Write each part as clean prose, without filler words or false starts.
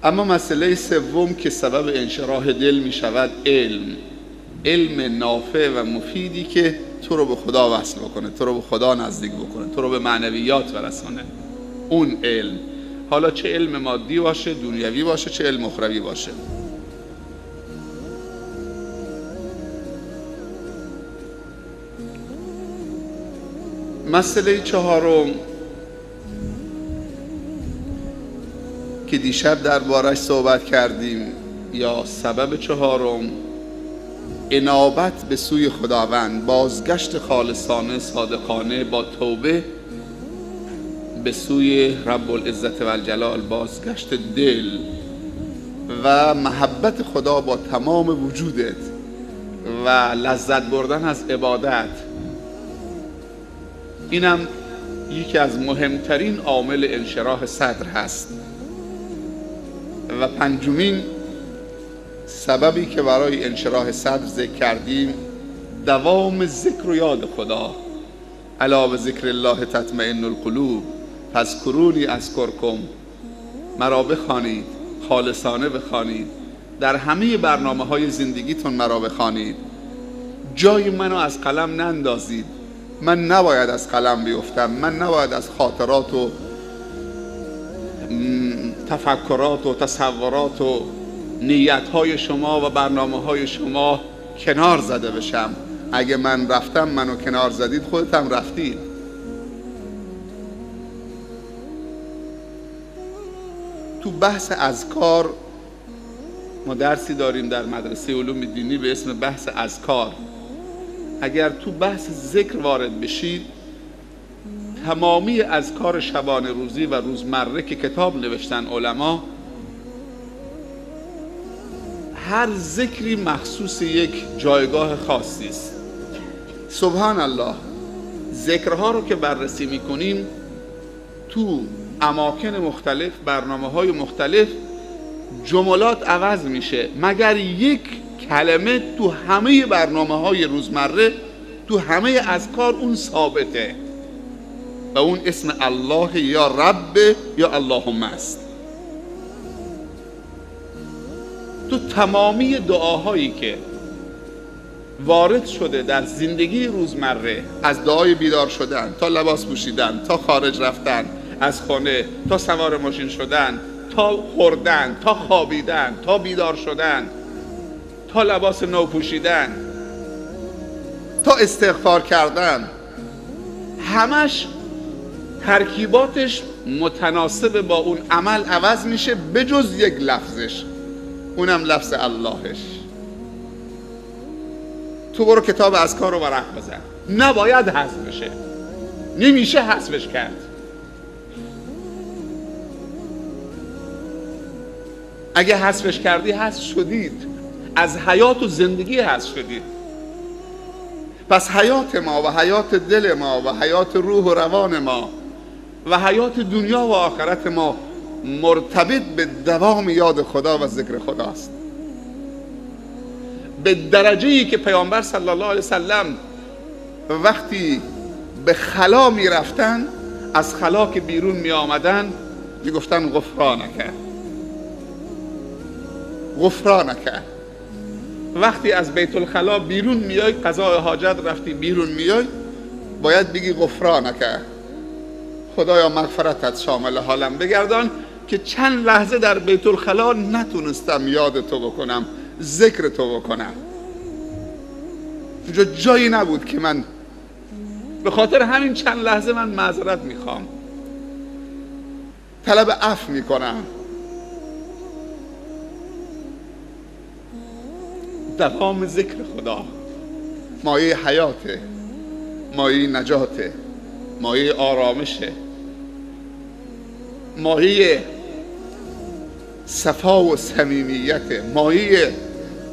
اما مسئله سوم که سبب انشراح دل می شود، علم نافع و مفیدی که تو رو به خدا وصل بکنه، تو رو به خدا نزدیک بکنه، تو رو به معنویات برسانه. اون علم، حالا چه علم مادی باشه، دنیوی باشه، چه علم اخروی باشه. مسئله چهارم که دیشب دربارش صحبت کردیم، یا سبب چهارم، انابت به سوی خداوند، بازگشت خالصانه صادقانه با توبه به سوی رب العزت و الجلال، بازگشت دل و محبت خدا با تمام وجودت و لذت بردن از عبادت. اینم یکی از مهمترین عامل انشراح صدر هست. و پنجمین سببی که برای انشراح صدر ذکر کردیم، دوام ذکر و یاد خدا. الا بذکر الله تطمئن القلوب فاذکرونی اذکرکم. مرا بخوانید، خالصانه بخوانید، در همه برنامه‌های زندگیتون مرا بخوانید، جای منو از قلم نندازید. من نباید از قلم بیفتم، من نباید از خاطرات و تفکرات و تصورات و نیت‌های شما و برنامه‌های شما کنار زده بشم. اگه من رفتم، منو کنار زدید، خودتم رفتید. تو بحث اذکار ما درسی داریم در مدرسه علوم دینی به اسم بحث اذکار. اگر تو بحث ذکر وارد بشید، تمامی اذکار شبانه روزی و روزمره که کتاب نوشتن علما، هر ذکری مخصوص یک جایگاه خاصی است. سبحان الله، ذکرها رو که بررسی میکنیم تو اماکن مختلف، برنامه‌های مختلف، جملات عوض میشه، مگر یک کلمه تو همه برنامه‌های روزمره، تو همه اذکار اون ثابته و اون اسم الله یا رب یا اللهم است. تو تمامی دعاهایی که وارد شده در زندگی روزمره، از دعای بیدار شدن تا لباس پوشیدن، تا خارج رفتن از خانه، تا سوار ماشین شدن، تا خوردن، تا خوابیدن، تا بیدار شدن، تا لباس نو پوشیدن، تا استغفار کردن، همش ترکیباتش متناسب با اون عمل عوض میشه بجز یک لفظش، اونم لفظ اللهش. تو برو کتاب اذکار رو ورق بزن، نباید حذف بشه، نمیشه حذفش کرد. اگه حذفش کردی، حذف شدید، از حیات و زندگی حذف شدید. پس حیات ما و حیات دل ما و حیات روح و روان ما و حیات دنیا و آخرت ما مرتبط به دوام یاد خدا و ذکر خداست. به درجه‌ای که پیامبر صلی الله علیه وسلم وقتی به خلا می رفتن، از خلا که بیرون می آمدن می گفتن غفرانک غفرانک. وقتی از بیت الخلا بیرون میای، قضاء حاجت رفتی بیرون میای، باید بگی غفرانک، خدایا مغفرتت شامل حالم بگردان که چند لحظه در بیت الخلا نتونستم یاد تو بکنم، ذکر تو بکنم. اونجا جایی نبود که من به خاطر همین چند لحظه من معذرت میخوام، طلب عفو میکنم. دوام ذکر خدا مایه حیاته، مایه نجاته، مایه آرامشه، مایه صفا و صمیمیته، مایه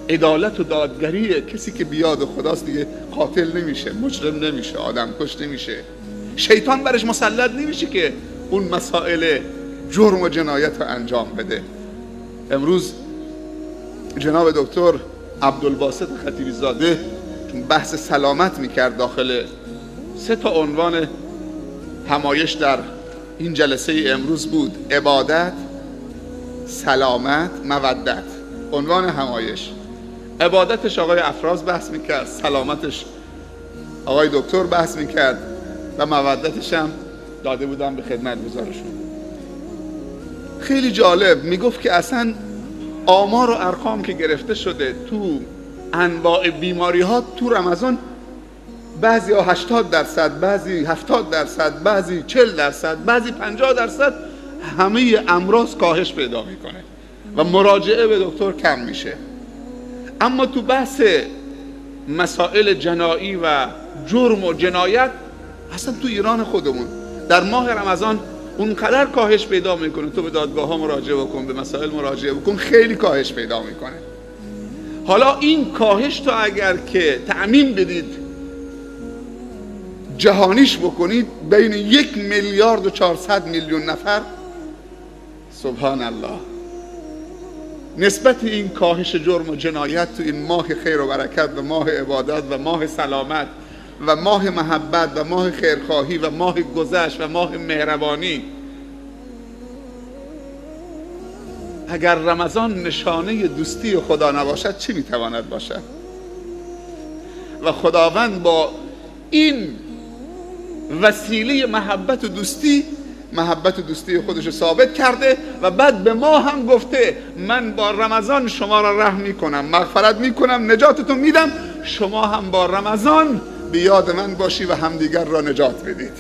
عدالت و دادگریه. کسی که بیاد خداست دیگه قاتل نمیشه، مجرم نمیشه، آدم کش نمیشه، شیطان برش مسلط نمیشه که اون مسائل جرم و جنایت رو انجام بده. امروز جناب دکتر عبدالباسط خطیبی زاده بحث سلامت میکرد داخل 3 عنوان همایش در این جلسه امروز بود: عبادت، سلامت، مودت. عنوان همایش. عبادتش آقای افراز بحث میکرد، سلامتش آقای دکتر بحث میکرد و مودتش هم داده بودم به خدمتگزارشون. خیلی جالب میگفت که اصلا آمار و ارقام که گرفته شده تو انواع بیماری ها تو رمضان، بعضی ها 80%، بعضی 70%، بعضی 40%، بعضی 50%، همه امراض کاهش پیدا میکنه و مراجعه به دکتر کم میشه. اما تو بحث مسائل جنایی و جرم و جنایت اصلا تو ایران خودمون در ماه رمضان اونقدر کاهش پیدا میکنه. تو به دادگاه ها مراجعه بکن، به مسائل مراجعه بکن، خیلی کاهش پیدا میکنه. حالا این کاهش تو اگر که تعمیم بدید، جهانیش بکنید، بین 1,400,000,000 نفر، سبحان الله، نسبت این کاهش جرم و جنایت تو این ماه خیر و برکت و ماه عبادت و ماه سلامت و ماه محبت و ماه خیرخواهی و ماه گذشت و ماه مهربانی، اگر رمضان نشانه دوستی خدا نباشد چی میتواند باشد؟ و خداوند با این وسیله محبت و دوستی خودش رو ثابت کرده و بعد به ما هم گفته من با رمضان شما را رحم میکنم، مغفرت میکنم، نجاتتون میدم، شما هم با رمضان به یاد من باشی و همدیگر را نجات بدید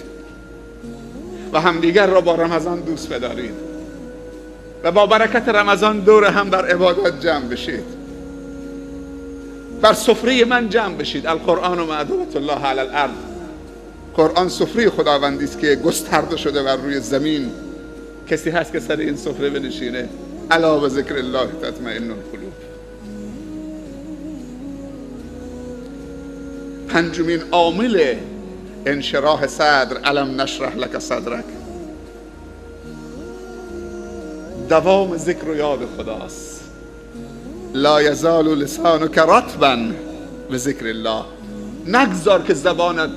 و همدیگر را با رمضان دوست بدارید و با برکت رمضان دور هم در عبادت جمع بشید، بر سفره من جمع بشید. القرآن و معدومت الله علی الارض. قرآن سفره خداوندی است که گسترده شده بر روی زمین. کسی هست که سر این سفره بنشینه؟ الا بذکر الله تطمئن القلوب. پنجمین عامل انشراح صدر، الم نشرح لک صدرک، دوام ذکر و یاد خداست. لا یزال لسانک رطبا بذکر الله. نگذار که زبانت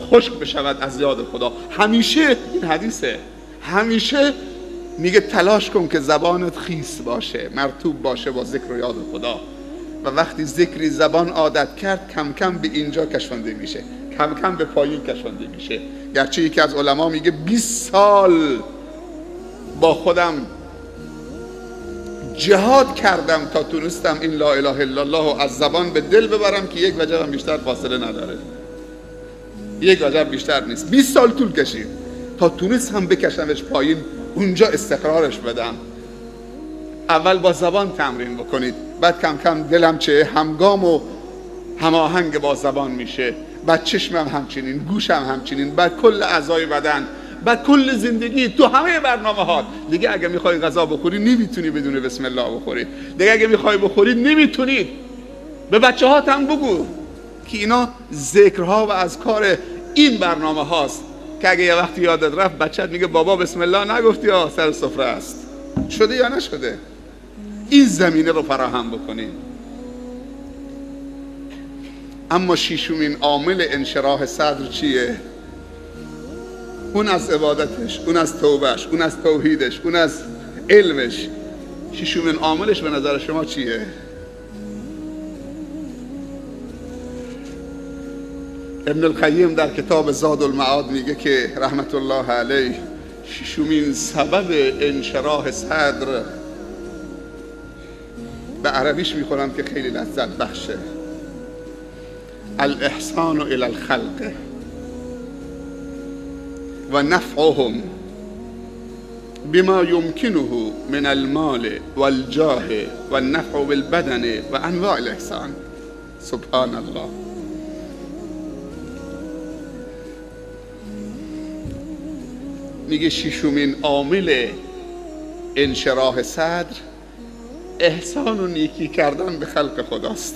خشک بشود از یاد خدا. همیشه این حدیثه، همیشه میگه تلاش کن که زبانت خیس باشه، مرطوب باشه با ذکر و یاد خدا. و وقتی ذکری زبان عادت کرد، کم کم به اینجا کشانده میشه، کم کم به پایین کشانده میشه. گرچه یکی از علما میگه 20 سال با خودم جهاد کردم تا تونستم این لا اله الا الله از زبان به دل ببرم که یک وجب بیشتر فاصله نداره، یک وجب بیشتر نیست. 20 سال طول کشید تا تونستم بکشمش پایین، اونجا استقرارش بدم. اول با زبان تمرین بکنید، بعد کم کم دلم چه همگام و هماهنگ با زبان میشه، بعد چشمم همچنین، گوشم همچنین، بعد کل اعضای بدن، بعد کل زندگی، تو همه برنامه ها. دیگه اگه میخوای غذا بخوری نمیتونی بدون بسم الله بخوری. دیگه اگه میخوای بخوری نمیتونی. به بچه هات هم بگو که اینا ذکرها و اذکار این برنامه هاست که اگه یه وقتی یادت رفت بچت میگه بابا بسم الله نگفتی یا سر سفره است. شده یا نشده؟ این زمینه رو فراهم بکنیم. اما ششمین عامل انشراح صدر چیه؟ اون از عبادتش، اون از توبهش، اون از توحیدش، اون از علمش. ششمین عاملش به نظر شما چیه؟ ابن القیم در کتاب زاد المعاد میگه که رحمت الله علیه، ششمین سبب انشراح صدر، به عربیش میخونم که خیلی لذت بخشه، الاحسان الی الخلق و نفعهم بما یمکنه من المال والجاه والنفع بالبدن و انواع الاحسان. سبحان الله. میگه ششمین عامل انشراح صدر احسان و نیکی کردن به خلق خداست.